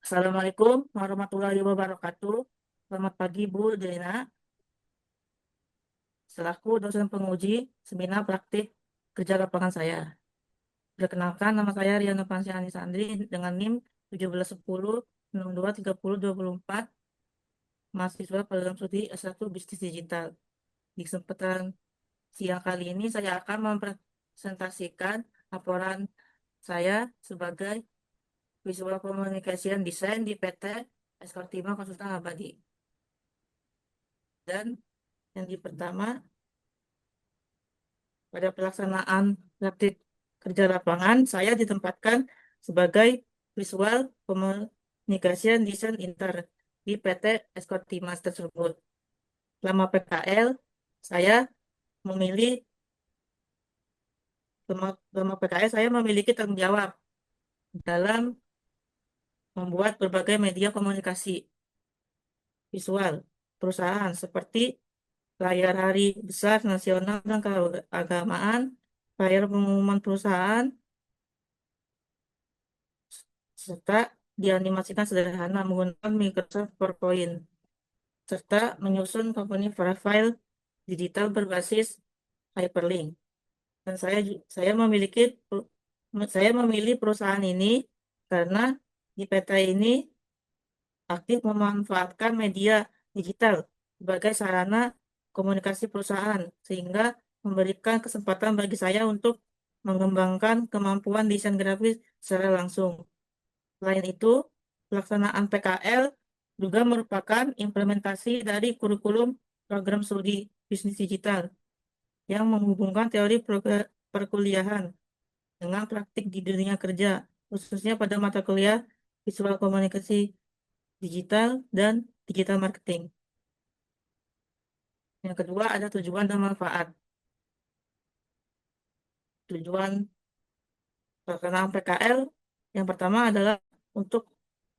Assalamualaikum warahmatullahi wabarakatuh. Selamat pagi Bu Dena, selaku dosen penguji seminar praktik kerja lapangan saya. Perkenalkan, nama saya Riana Pansyani Sandri dengan NIM 1710 62 30 24, mahasiswa program studi S1 Bisnis Digital. Di kesempatan siang kali ini saya akan mempresentasikan laporan saya sebagai Visual Communication Design di PT Escortima Konsultan Abadi. Dan yang pertama, pada pelaksanaan praktik kerja lapangan, saya ditempatkan sebagai Visual Communication Design Intern di PT Escortimas tersebut. Selama PKL, saya memilih selama PKL saya memiliki tanggung jawab dalam membuat berbagai media komunikasi visual perusahaan seperti layar hari besar nasional dan keagamaan, layar pengumuman perusahaan, serta dianimasikan sederhana menggunakan Microsoft PowerPoint, serta menyusun company profile digital berbasis hyperlink. Dan saya memilih perusahaan ini karena di PT ini aktif memanfaatkan media digital sebagai sarana komunikasi perusahaan, sehingga memberikan kesempatan bagi saya untuk mengembangkan kemampuan desain grafis secara langsung. Selain itu, pelaksanaan PKL juga merupakan implementasi dari kurikulum program studi bisnis digital yang menghubungkan teori perkuliahan dengan praktik di dunia kerja, khususnya pada mata kuliah visual komunikasi digital dan digital marketing. Yang kedua ada tujuan dan manfaat. Tujuan pelaksanaan PKL yang pertama adalah untuk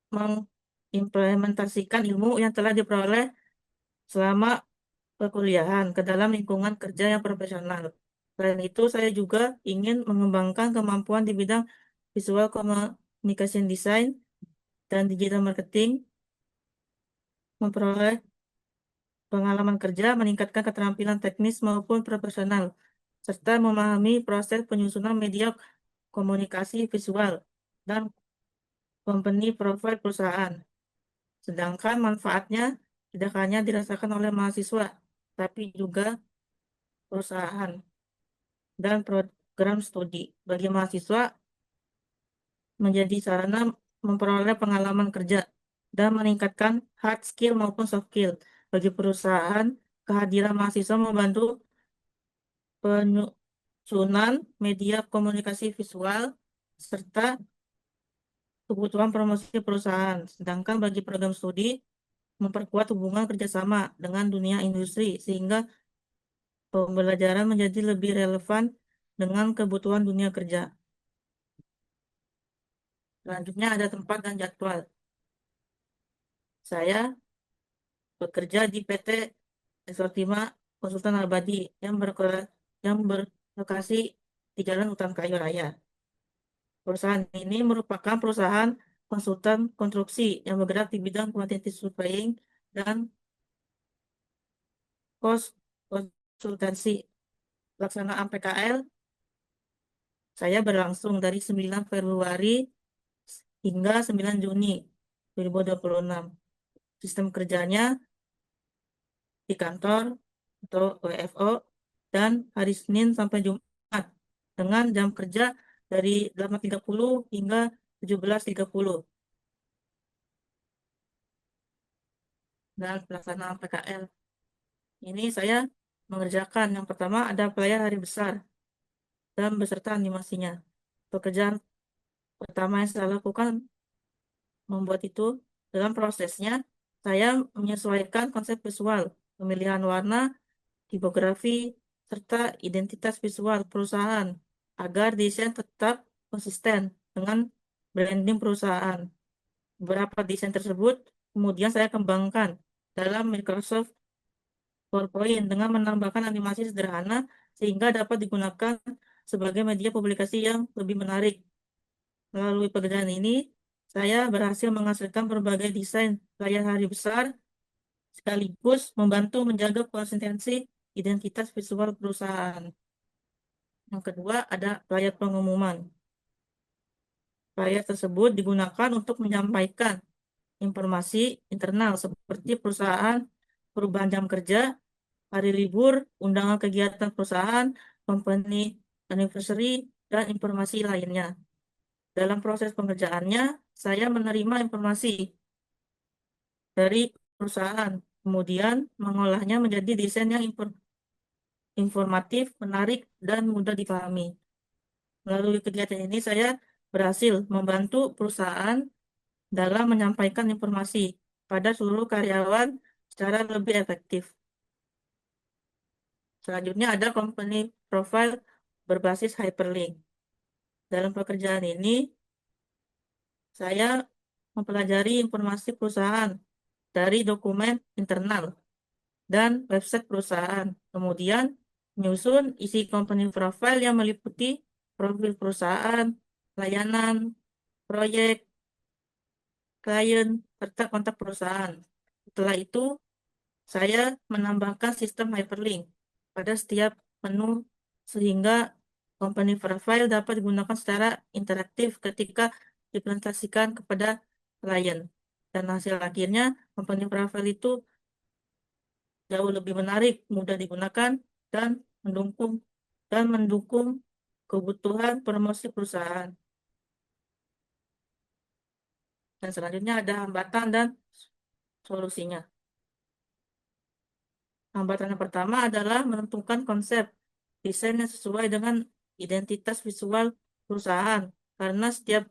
mengimplementasikan ilmu yang telah diperoleh selama perkuliahan ke dalam lingkungan kerja yang profesional. Selain itu, saya juga ingin mengembangkan kemampuan di bidang visual communication design dan digital marketing, memperoleh pengalaman kerja, meningkatkan keterampilan teknis maupun profesional, serta memahami proses penyusunan media komunikasi visual dan company profile perusahaan. Sedangkan manfaatnya tidak hanya dirasakan oleh mahasiswa, tapi juga perusahaan dan program studi. Bagi mahasiswa, menjadi sarana memperoleh pengalaman kerja dan meningkatkan hard skill maupun soft skill. Bagi perusahaan, kehadiran mahasiswa membantu penyusunan media komunikasi visual serta kebutuhan promosi perusahaan. Sedangkan bagi program studi, memperkuat hubungan kerjasama dengan dunia industri sehingga pembelajaran menjadi lebih relevan dengan kebutuhan dunia kerja. Selanjutnya ada tempat dan jadwal. Saya bekerja di PT Exotima Konsultan Abadi yang berlokasi di Jalan Utan Kayu Raya. Perusahaan ini merupakan perusahaan konsultan konstruksi yang bergerak di bidang quantity surveying dan cost konsultansi. Pelaksanaan PKL saya berlangsung dari 9 Februari hingga 9 Juni 2026. Sistem kerjanya di kantor atau WFO dan hari Senin sampai Jumat dengan jam kerja dari 8.30 hingga 17.30. Dan pelaksanaan PKL ini saya mengerjakan yang pertama ada perayaan hari besar dan beserta animasinya. Pekerjaan pertama yang saya lakukan membuat itu dalam prosesnya saya menyesuaikan konsep visual, pemilihan warna, tipografi, serta identitas visual perusahaan agar desain tetap konsisten dengan branding perusahaan. Beberapa desain tersebut kemudian saya kembangkan dalam Microsoft PowerPoint dengan menambahkan animasi sederhana sehingga dapat digunakan sebagai media publikasi yang lebih menarik. Melalui pekerjaan ini, saya berhasil menghasilkan berbagai desain layar hari besar sekaligus membantu menjaga konsistensi identitas visual perusahaan. Yang kedua ada layar pengumuman. Layar tersebut digunakan untuk menyampaikan informasi internal seperti perusahaan, perubahan jam kerja, hari libur, undangan kegiatan perusahaan, company anniversary, dan informasi lainnya. Dalam proses pengerjaannya, saya menerima informasi dari perusahaan, kemudian mengolahnya menjadi desain yang informatif, menarik, dan mudah dipahami. Melalui kegiatan ini, saya berhasil membantu perusahaan dalam menyampaikan informasi pada seluruh karyawan secara lebih efektif. Selanjutnya ada company profile berbasis hyperlink. Dalam pekerjaan ini, saya mempelajari informasi perusahaan dari dokumen internal dan website perusahaan. Kemudian, menyusun isi company profile yang meliputi profil perusahaan, layanan, proyek, klien, serta kontak perusahaan. Setelah itu, saya menambahkan sistem hyperlink pada setiap menu sehingga company profile dapat digunakan secara interaktif ketika dipresentasikan kepada klien. Dan hasil akhirnya, company profile itu jauh lebih menarik, mudah digunakan, dan mendukung mendukung kebutuhan promosi perusahaan. Dan selanjutnya ada hambatan dan solusinya. Hambatan yang pertama adalah menentukan konsep desain yang sesuai dengan identitas visual perusahaan, karena setiap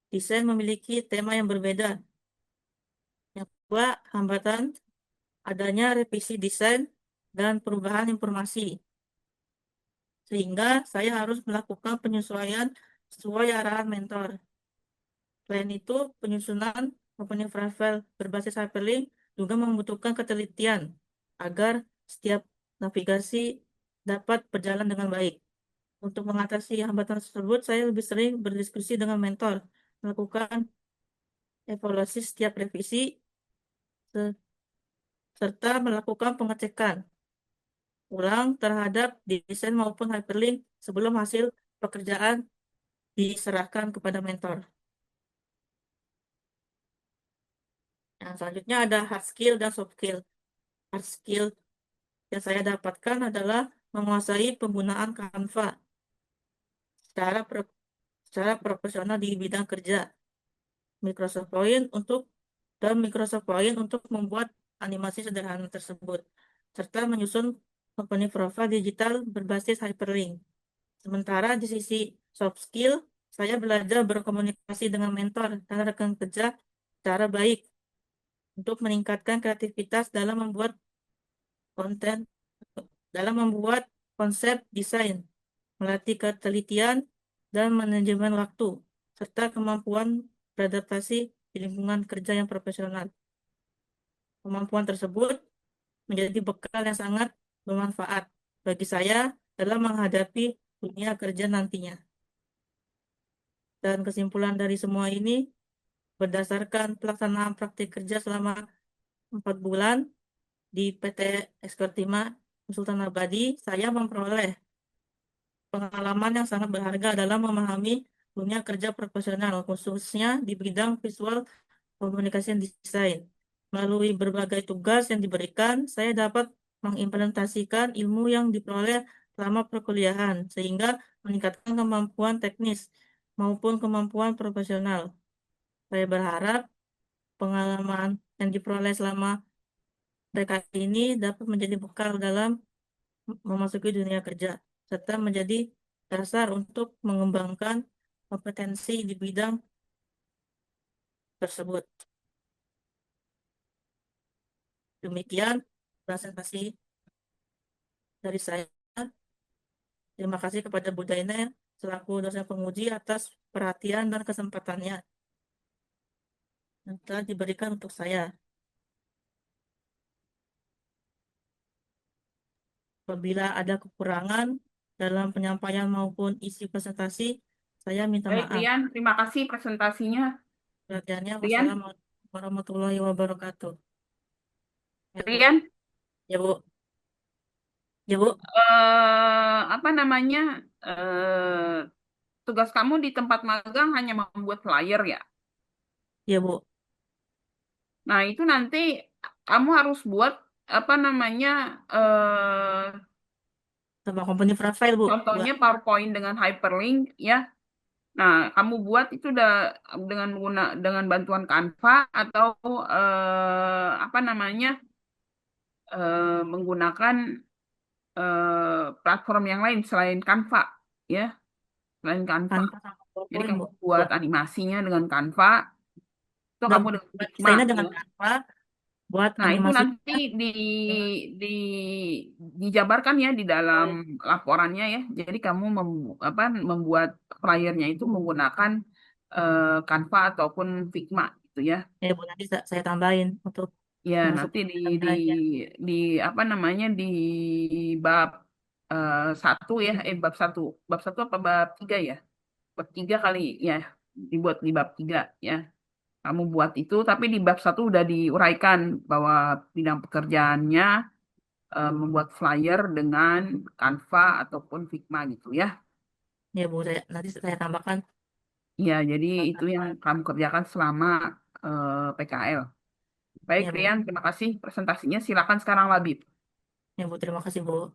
desain memiliki tema yang berbeda. Yang kedua, hambatan adanya revisi desain dan perubahan informasi, sehingga saya harus melakukan penyesuaian sesuai arahan mentor. Selain itu, penyusunan company profile berbasis hyperlink juga membutuhkan ketelitian agar setiap navigasi dapat berjalan dengan baik. Untuk mengatasi hambatan tersebut, saya lebih sering berdiskusi dengan mentor, melakukan evaluasi setiap revisi, se- serta melakukan pengecekan ulang terhadap desain maupun hyperlink sebelum hasil pekerjaan diserahkan kepada mentor. Yang selanjutnya ada hard skill dan soft skill. Hard skill yang saya dapatkan adalah menguasai penggunaan Canva secara, secara profesional di bidang kerja. Microsoft Point untuk Microsoft Point untuk membuat animasi sederhana tersebut, serta menyusun company profile digital berbasis hyperlink. Sementara di sisi soft skill, saya belajar berkomunikasi dengan mentor dan rekan kerja secara baik untuk meningkatkan kreativitas konten, dalam membuat konsep desain, melatih ketelitian dan manajemen waktu, serta kemampuan beradaptasi di lingkungan kerja yang profesional. Kemampuan tersebut menjadi bekal yang sangat bermanfaat bagi saya dalam menghadapi dunia kerja nantinya. Dan kesimpulan dari semua ini, berdasarkan pelaksanaan praktik kerja selama 4 bulan di PT Ekspertima Sultan Abadi, saya memperoleh pengalaman yang sangat berharga dalam memahami dunia kerja profesional, khususnya di bidang visual komunikasi dan desain. Melalui berbagai tugas yang diberikan, saya dapat mengimplementasikan ilmu yang diperoleh selama perkuliahan, sehingga meningkatkan kemampuan teknis maupun kemampuan profesional. Saya berharap pengalaman yang diperoleh selama mereka ini dapat menjadi bekal dalam memasuki dunia kerja, serta menjadi dasar untuk mengembangkan kompetensi di bidang tersebut. Demikian presentasi dari saya. Terima kasih kepada Bu Daina selaku dosen penguji atas perhatian dan kesempatannya yang telah diberikan untuk saya. Apabila ada kekurangan dalam penyampaian maupun isi presentasi, saya minta Baik, maaf. Rian, terima kasih presentasinya. Perhatiannya, Rian, wassalamualaikum warahmatullahi wabarakatuh. Ya, Bu. Rian, Ya, Bu. Ya, Bu. apa namanya? Tugas kamu di tempat magang hanya membuat flyer ya. Ya, Bu. Nah, itu nanti kamu harus buat apa namanya? eh Sama company profile, Bu. Buat Contohnya PowerPoint dengan hyperlink ya. Nah, kamu buat itu udah dengan bantuan Canva atau apa namanya? Menggunakan platform yang lain selain Canva ya, selain Canva. Canva sama Jadi PowerPoint, kamu Bu. buat Buat, animasinya dengan Canva, itu udah kamu dengan buat Figma desainnya dengan ya. Canva, buat Nah, itu nanti animasinya di dengan di dijabarkan ya di dalam PowerPoint. laporannya ya. Jadi kamu apa, membuat flyernya itu menggunakan Canva ataupun Figma gitu ya. Ya, Bu. Nanti saya tambahin untuk Ya, dimasuk nanti ke dalam drive-nya. di apa namanya di bab satu ya, bab satu apa bab tiga ya, bab tiga kali ya, dibuat di bab tiga ya. Kamu buat itu, tapi di bab satu udah diuraikan bahwa bidang pekerjaannya membuat flyer dengan Canva ataupun Figma gitu ya. Ya, Bu. Nanti saya tambahkan. Ya, jadi itu yang kamu kerjakan selama PKL. Baik, Ya, Bu. Rian, terima kasih presentasinya. Silakan sekarang Labib. Ya, Bu. Terima kasih, Bu.